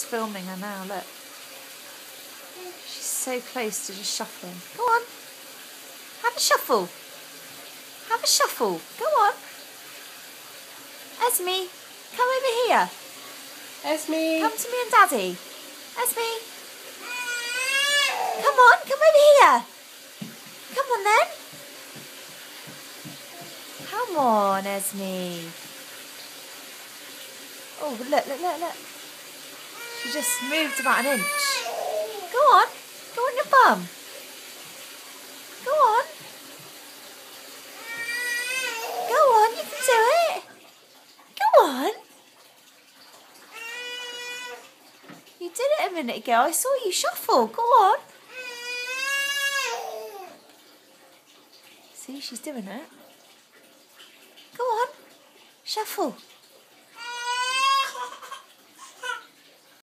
just filming her now, look. She's so close to just shuffling. Go on. Have a shuffle. Have a shuffle. Go on. Esme, come over here. Esme. Come to me and Daddy. Esme. Come on, come over here. Come on then. Come on, Esme. Oh, look. She just moved about an inch. Go on your bum. Go on. Go on, you can do it. Go on. You did it a minute ago. I saw you shuffle. Go on. See, she's doing it. Go on. Shuffle.